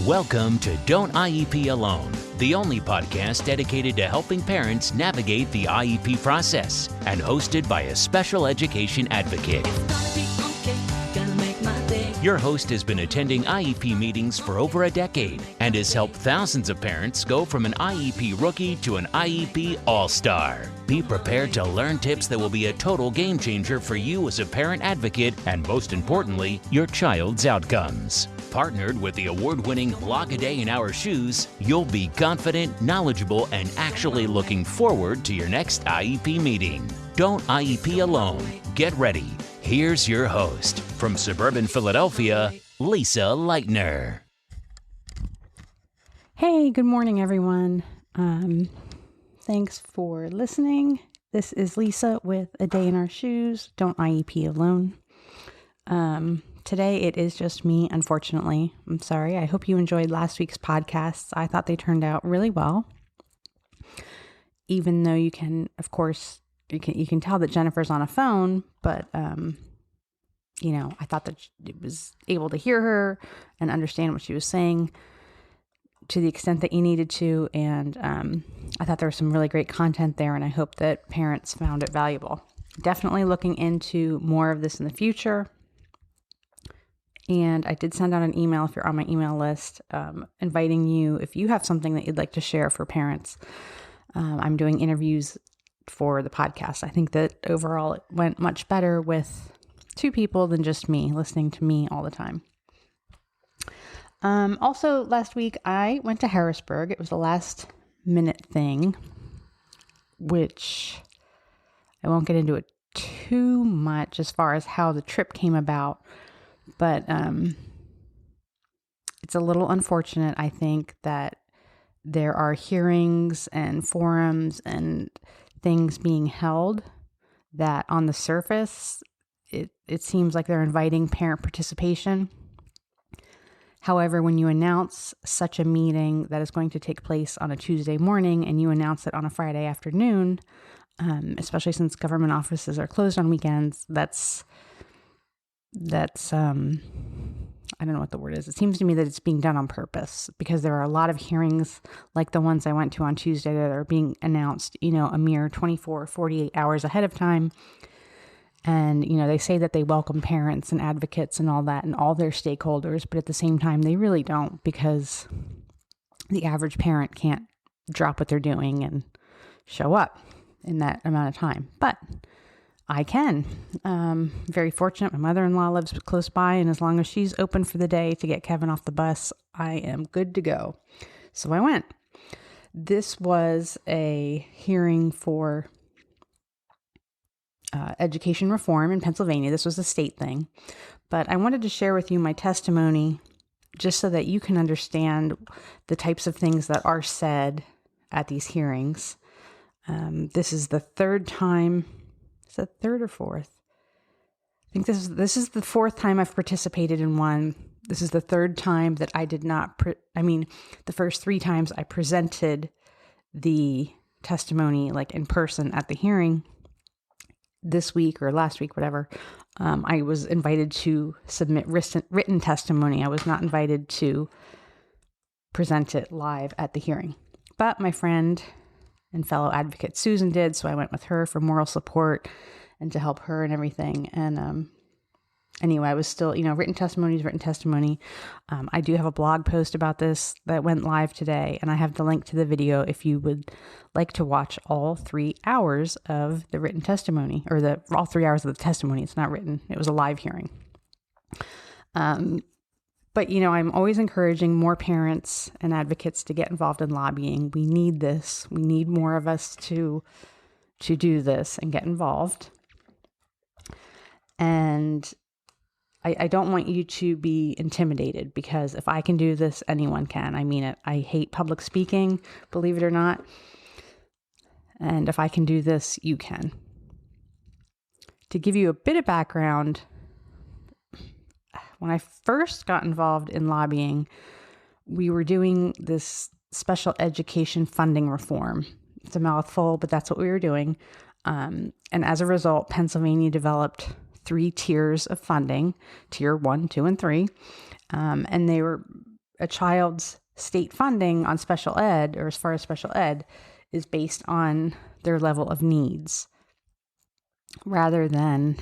Welcome to Don't IEP Alone, the only podcast dedicated to helping parents navigate the IEP process and hosted by a special education advocate. Your host has been attending IEP meetings for over a decade and has helped thousands of parents go from an IEP rookie to an IEP all-star. Be prepared to learn tips that will be a total game changer for you as a parent advocate and, most importantly, your child's outcomes. Partnered with the award-winning Blog a Day in Our Shoes, you'll be confident, knowledgeable, and actually looking forward to your next IEP meeting. Don't IEP alone. Get ready. Here's your host, from suburban Philadelphia, Lisa Leitner. Hey, good morning, everyone. Thanks for listening. This is Lisa with A Day in Our Shoes, Don't IEP Alone. Today it is just me, unfortunately. I'm sorry. I hope you enjoyed last week's podcasts. I thought they turned out really well. Even though you can, of course, you can tell that Jennifer's on a phone, but I thought that it was able to hear her and understand what she was saying to the extent that you needed to. And I thought there was some really great content there, and I hope that parents found it valuable. Definitely looking into more of this in the future. And I did send out an email, if you're on my email list, inviting you, if you have something that you'd like to share for parents. I'm doing interviews for the podcast. I think that overall it went much better with two people than just me listening to me all the time. Also, last week I went to Harrisburg. It was a last minute thing, which I won't get into it too much as far as how the trip came about. But it's a little unfortunate, I think, that there are hearings and forums and things being held that on the surface, it seems like they're inviting parent participation. However, when you announce such a meeting that is going to take place on a Tuesday morning and you announce it on a Friday afternoon, especially since government offices are closed on weekends, that's I don't know what the word is. It seems to me that it's being done on purpose because there are a lot of hearings like the ones I went to on Tuesday that are being announced, a mere 24, 48 hours ahead of time. And, they say that they welcome parents and advocates and all that and all their stakeholders, but at the same time, they really don't, because the average parent can't drop what they're doing and show up in that amount of time. But I can. Very fortunate. My mother-in-law lives close by, and as long as she's open for the day to get Kevin off the bus, I am good to go. So I went. This was a hearing for education reform in Pennsylvania. This was a state thing. But I wanted to share with you my testimony just so that you can understand the types of things that are said at these hearings. This is the third time. Is that third or fourth? I think this is the fourth time I've participated in one. This is the third time that I did not, the first three times I presented the testimony like in person at the hearing. This week or last week, whatever, I was invited to submit written testimony. I was not invited to present it live at the hearing. But my friend and fellow advocate Susan did, so I went with her for moral support and to help her and everything. And anyway, I was still, written testimony. I do have a blog post about this that went live today, and I have the link to the video if you would like to watch all 3 hours of the written testimony, or all 3 hours of the testimony. It's not written. It was a live hearing. But, I'm always encouraging more parents and advocates to get involved in lobbying. We need this. We need more of us to do this and get involved. And I don't want you to be intimidated, because if I can do this, anyone can. I mean it. I hate public speaking, believe it or not. And if I can do this, you can. To give you a bit of background, when I first got involved in lobbying, we were doing this special education funding reform. It's a mouthful, but that's what we were doing. And as a result, Pennsylvania developed 3 tiers of funding, tier 1, 2, and 3. And they were a child's state funding on special ed, or as far as special ed, is based on their level of needs rather than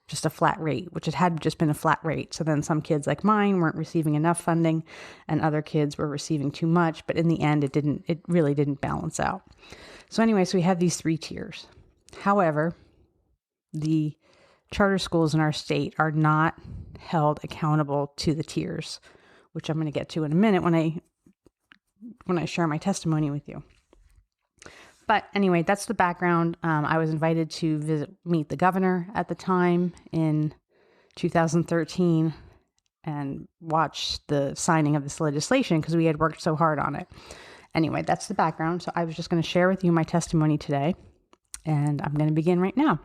just a flat rate, which it had just been a flat rate. So then some kids like mine weren't receiving enough funding and other kids were receiving too much. But in the end, it really didn't balance out. So anyway, so we have these 3 tiers. However, the charter schools in our state are not held accountable to the tiers, which I'm going to get to in a minute when I share my testimony with you. But anyway, that's the background. I was invited to meet the governor at the time in 2013 and watch the signing of this legislation because we had worked so hard on it. Anyway, that's the background. So I was just going to share with you my testimony today, and I'm going to begin right now.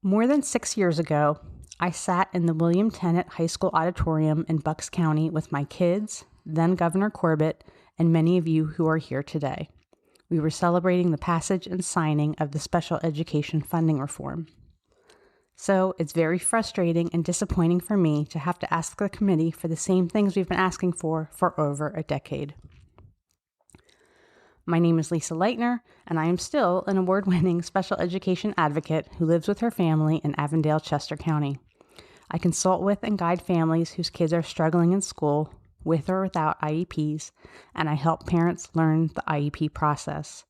More than 6 years ago, I sat in the William Tennant High School auditorium in Bucks County with my kids, then Governor Corbett, and many of you who are here today. We were celebrating the passage and signing of the special education funding reform. So it's very frustrating and disappointing for me to have to ask the committee for the same things we've been asking for over a decade. My name is Lisa Leitner, and I am still an award-winning special education advocate who lives with her family in Avondale, Chester County. I consult with and guide families whose kids are struggling in school, with or without IEPs, and I help parents learn the IEP process.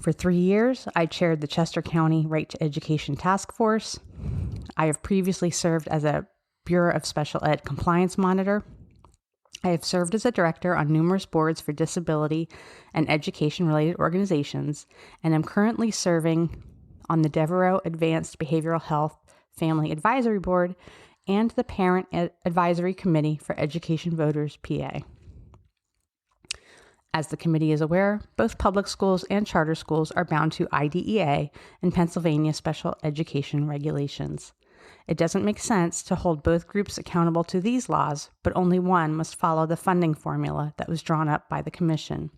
For 3 years, I chaired the Chester County Right to Education Task Force. I have previously served as a Bureau of Special Ed Compliance Monitor. I have served as a director on numerous boards for disability and education-related organizations, and am currently serving on the Devereaux Advanced Behavioral Health Family Advisory Board and the Parent Advisory Committee for Education Voters, PA. As the committee is aware, both public schools and charter schools are bound to IDEA and Pennsylvania special education regulations. It doesn't make sense to hold both groups accountable to these laws, but only one must follow the funding formula that was drawn up by the commission.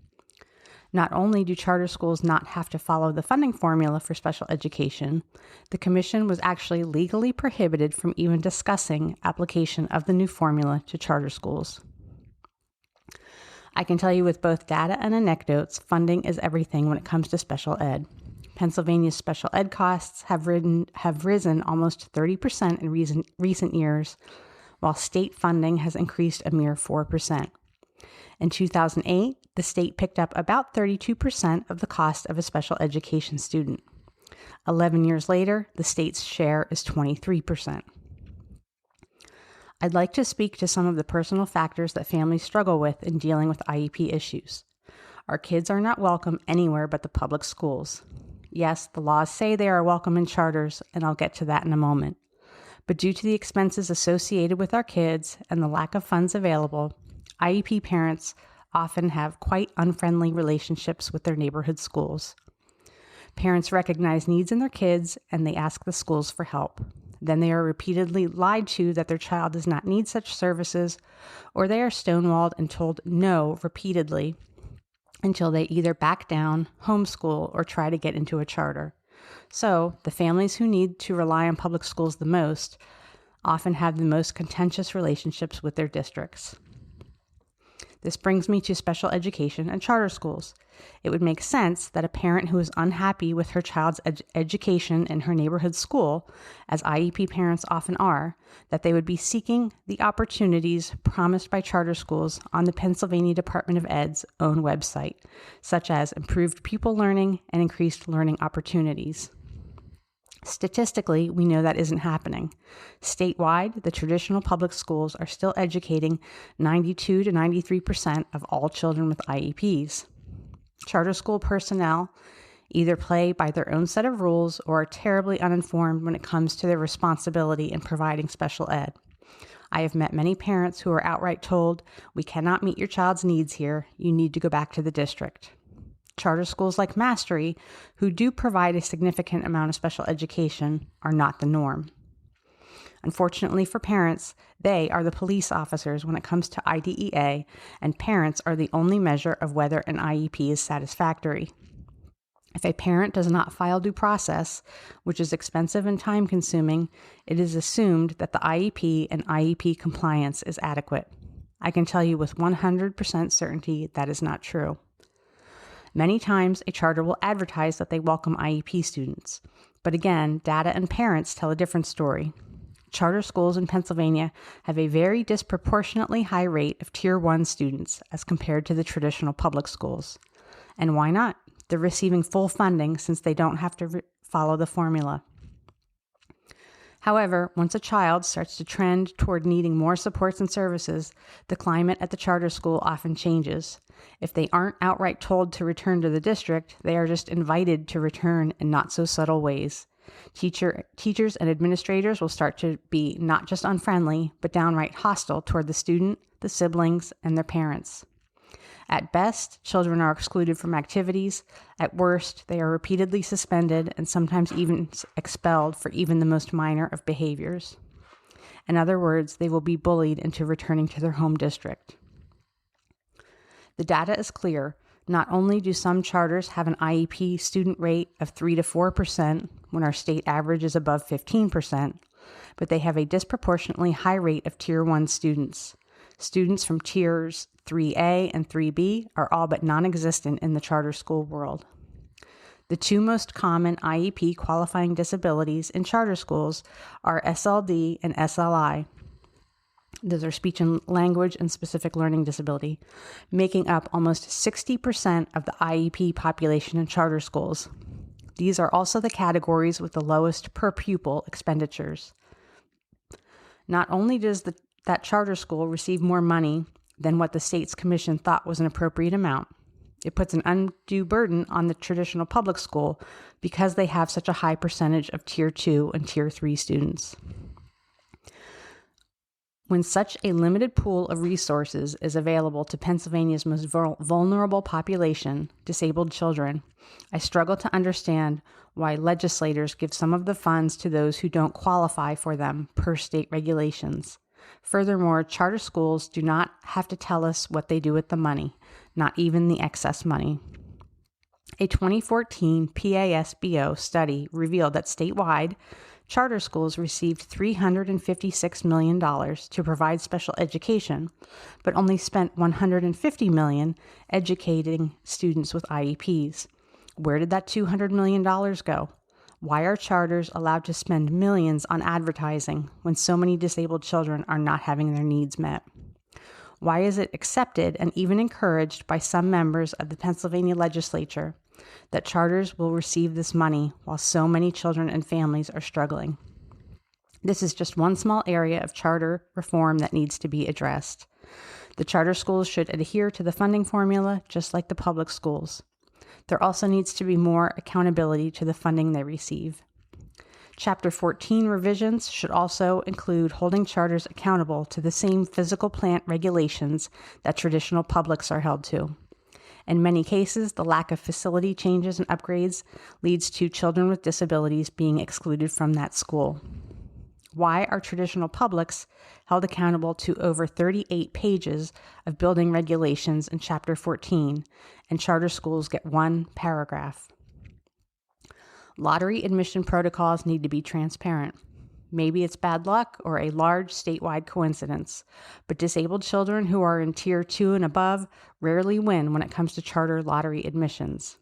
Not only do charter schools not have to follow the funding formula for special education, the commission was actually legally prohibited from even discussing application of the new formula to charter schools. I can tell you with both data and anecdotes, funding is everything when it comes to special ed. Pennsylvania's special ed costs have risen almost 30% in recent years, while state funding has increased a mere 4%. In 2008, the state picked up about 32% of the cost of a special education student. 11 years later, the state's share is 23%. I'd like to speak to some of the personal factors that families struggle with in dealing with IEP issues. Our kids are not welcome anywhere but the public schools. Yes, the laws say they are welcome in charters, and I'll get to that in a moment. But due to the expenses associated with our kids and the lack of funds available, IEP parents often have quite unfriendly relationships with their neighborhood schools. Parents recognize needs in their kids and they ask the schools for help. Then they are repeatedly lied to that their child does not need such services, or they are stonewalled and told no repeatedly until they either back down, homeschool, or try to get into a charter. So the families who need to rely on public schools the most often have the most contentious relationships with their districts. This brings me to special education and charter schools. It would make sense that a parent who is unhappy with her child's education in her neighborhood school, as IEP parents often are, that they would be seeking the opportunities promised by charter schools on the Pennsylvania Department of Ed's own website, such as improved pupil learning and increased learning opportunities. Statistically, we know that isn't happening. Statewide, the traditional public schools are still educating 92 to 93% of all children with IEPs. Charter school personnel either play by their own set of rules or are terribly uninformed when it comes to their responsibility in providing special ed. I have met many parents who are outright told, "We cannot meet your child's needs here. You need to go back to the district." Charter schools like Mastery, who do provide a significant amount of special education, are not the norm. Unfortunately for parents, they are the police officers when it comes to IDEA, and parents are the only measure of whether an IEP is satisfactory. If a parent does not file due process, which is expensive and time-consuming, it is assumed that the IEP and IEP compliance is adequate. I can tell you with 100% certainty that is not true. Many times, a charter will advertise that they welcome IEP students. But again, data and parents tell a different story. Charter schools in Pennsylvania have a very disproportionately high rate of Tier 1 students as compared to the traditional public schools. And why not? They're receiving full funding since they don't have to follow the formula. However, once a child starts to trend toward needing more supports and services, the climate at the charter school often changes. If they aren't outright told to return to the district, they are just invited to return in not so subtle ways. Teachers and administrators will start to be not just unfriendly, but downright hostile toward the student, the siblings, and their parents. At best, children are excluded from activities. At worst, they are repeatedly suspended and sometimes even expelled for even the most minor of behaviors. In other words, they will be bullied into returning to their home district. The data is clear. Not only do some charters have an IEP student rate of 3 to 4% when our state average is above 15%, but they have a disproportionately high rate of Tier 1 students. Students from Tiers 3A and 3B are all but non-existent in the charter school world. The two most common IEP qualifying disabilities in charter schools are SLD and SLI. Those are speech and language and specific learning disability, making up almost 60% of the IEP population in charter schools. These are also the categories with the lowest per pupil expenditures. Not only does that charter school receive more money than what the state's commission thought was an appropriate amount, it puts an undue burden on the traditional public school because they have such a high percentage of Tier 2 and Tier 3 students. When such a limited pool of resources is available to Pennsylvania's most vulnerable population, disabled children, I struggle to understand why legislators give some of the funds to those who don't qualify for them per state regulations. Furthermore, charter schools do not have to tell us what they do with the money, not even the excess money. A 2014 PASBO study revealed that statewide, charter schools received $356 million to provide special education, but only spent $150 million educating students with IEPs. Where did that $200 million go? Why are charters allowed to spend millions on advertising when so many disabled children are not having their needs met? Why is it accepted and even encouraged by some members of the Pennsylvania legislature that charters will receive this money while so many children and families are struggling? This is just one small area of charter reform that needs to be addressed. The charter schools should adhere to the funding formula just like the public schools. There also needs to be more accountability to the funding they receive. Chapter 14 revisions should also include holding charters accountable to the same physical plant regulations that traditional publics are held to. In many cases, the lack of facility changes and upgrades leads to children with disabilities being excluded from that school. Why are traditional publics held accountable to over 38 pages of building regulations in Chapter 14, and charter schools get one paragraph? Lottery admission protocols need to be transparent. Maybe it's bad luck or a large statewide coincidence, but disabled children who are in Tier 2 and above rarely win when it comes to charter lottery admissions.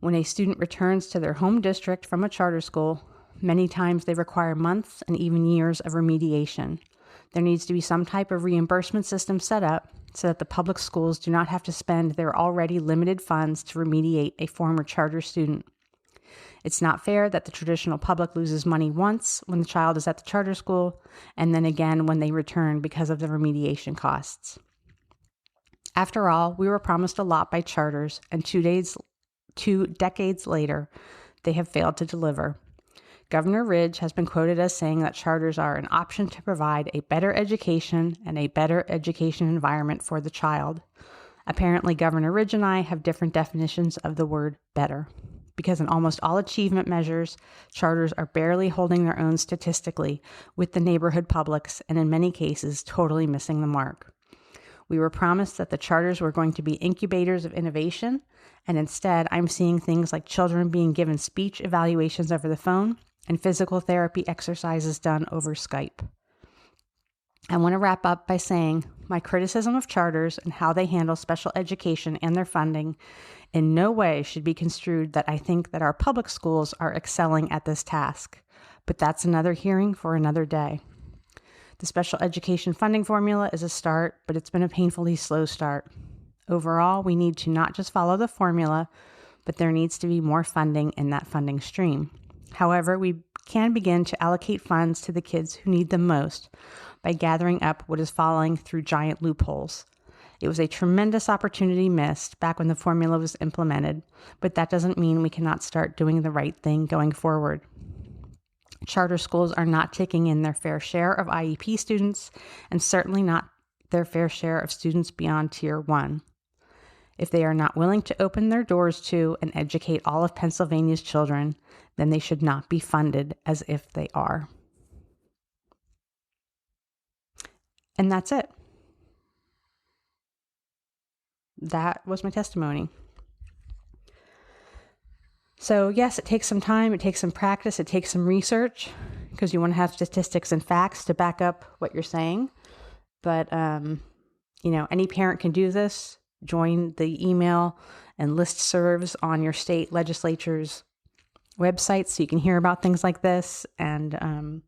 When a student returns to their home district from a charter school, many times they require months and even years of remediation. There needs to be some type of reimbursement system set up so that the public schools do not have to spend their already limited funds to remediate a former charter student. It's not fair that the traditional public loses money once when the child is at the charter school, and then again when they return because of the remediation costs. After all, we were promised a lot by charters, and 2 decades later, they have failed to deliver. Governor Ridge has been quoted as saying that charters are an option to provide a better education and a better education environment for the child. Apparently, Governor Ridge and I have different definitions of the word better, because in almost all achievement measures, charters are barely holding their own statistically with the neighborhood publics and in many cases totally missing the mark. We were promised that the charters were going to be incubators of innovation, and instead I'm seeing things like children being given speech evaluations over the phone and physical therapy exercises done over Skype. I want to wrap up by saying my criticism of charters and how they handle special education and their funding in no way should be construed that I think that our public schools are excelling at this task, but that's another hearing for another day. The special education funding formula is a start, but it's been a painfully slow start. Overall, we need to not just follow the formula, but there needs to be more funding in that funding stream. However, we can begin to allocate funds to the kids who need them most by gathering up what is falling through giant loopholes. It was a tremendous opportunity missed back when the formula was implemented, but that doesn't mean we cannot start doing the right thing going forward. Charter schools are not taking in their fair share of IEP students, and certainly not their fair share of students beyond Tier 1. If they are not willing to open their doors to and educate all of Pennsylvania's children, then they should not be funded as if they are. And that's it. That was my testimony. So yes, it takes some time, it takes some practice, it takes some research, because you want to have statistics and facts to back up what you're saying. But, any parent can do this. Join the email and listservs on your state legislature's website so you can hear about things like this and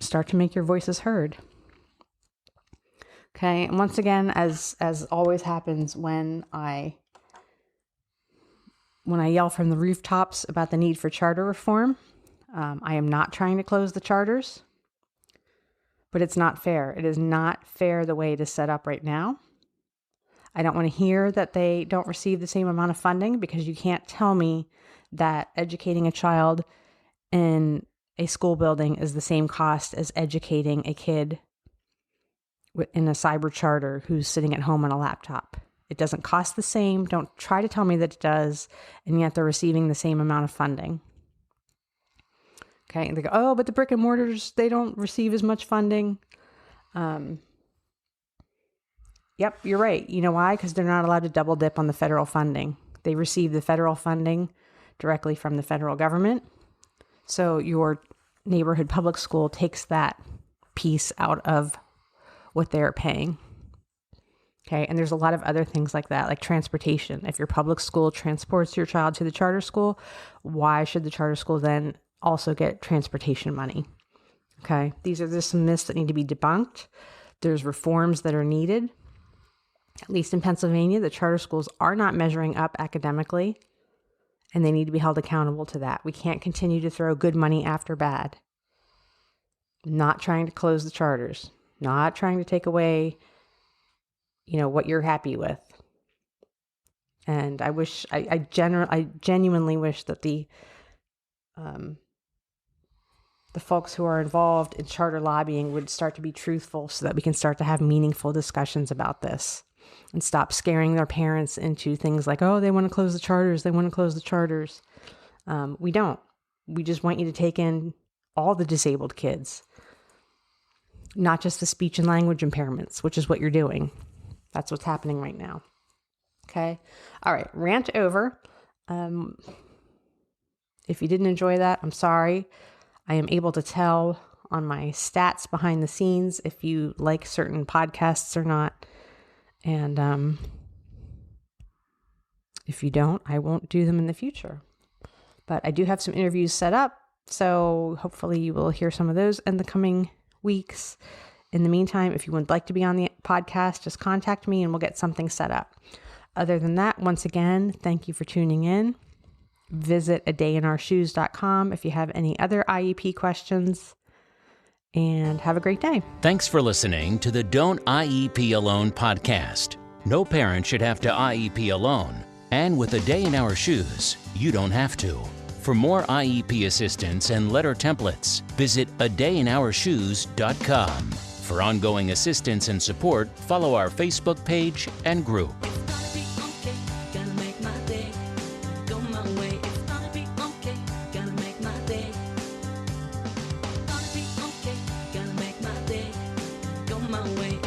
start to make your voices heard. Okay, and once again, as always happens when I yell from the rooftops about the need for charter reform, I am not trying to close the charters, but it's not fair. It is not fair the way it is set up right now. I don't want to hear that they don't receive the same amount of funding, because you can't tell me that educating a child in a school building is the same cost as educating a kid in a cyber charter who's sitting at home on a laptop. It doesn't cost the same. Don't try to tell me that it does, and yet they're receiving the same amount of funding. Okay, and they go, oh, but the brick and mortars, they don't receive as much funding. Yep, you're right. You know why? Because they're not allowed to double dip on the federal funding. They receive the federal funding directly from the federal government. So your neighborhood public school takes that piece out of what they're paying. Okay, and there's a lot of other things like that, like transportation. If your public school transports your child to the charter school, why should the charter school then also get transportation money? Okay, these are just some myths that need to be debunked. There's reforms that are needed. At least in Pennsylvania, the charter schools are not measuring up academically, and they need to be held accountable to that. We can't continue to throw good money after bad. Not trying to close the charters, not trying to take away what you're happy with. And I genuinely wish that the folks who are involved in charter lobbying would start to be truthful so that we can start to have meaningful discussions about this and stop scaring their parents into things like, oh, they want to close the charters. They want to close the charters. We don't. We just want you to take in all the disabled kids, not just the speech and language impairments, which is what you're doing. That's what's happening right now. Okay. All right. Rant over. If you didn't enjoy that, I'm sorry. I am able to tell on my stats behind the scenes if you like certain podcasts or not. And if you don't, I won't do them in the future. But I do have some interviews set up, so hopefully you will hear some of those in the coming weeks. In the meantime, if you would like to be on the podcast, just contact me and we'll get something set up. Other than that, once again, thank you for tuning in. Visit adayinourshoes.com if you have any other IEP questions, and have a great day. Thanks for listening to the Don't IEP Alone podcast. No parent should have to IEP alone. And with A Day in Our Shoes, you don't have to. For more IEP assistance and letter templates, visit adayinourshoes.com. For ongoing assistance and support, follow our Facebook page and group. My way.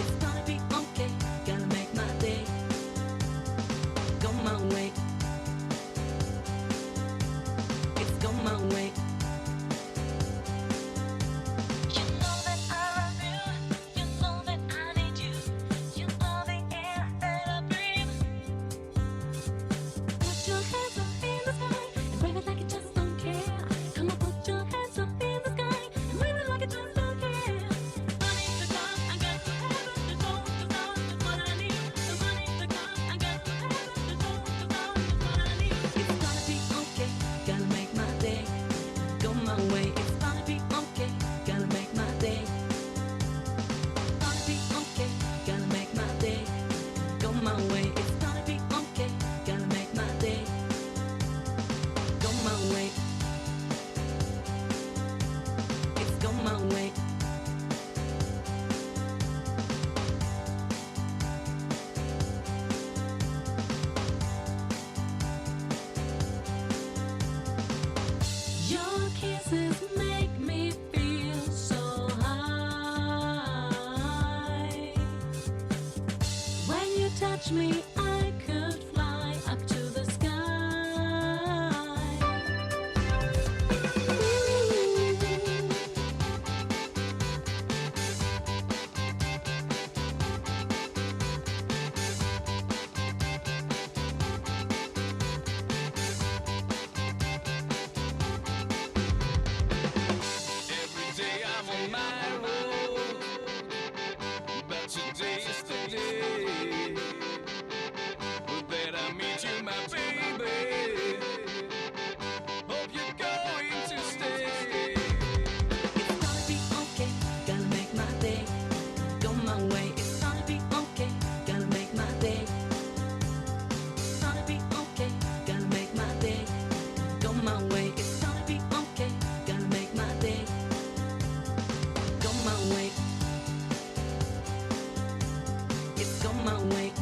my way.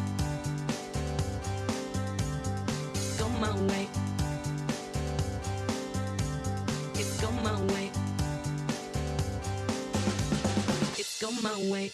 Go my way. It's go my way. It's go my way.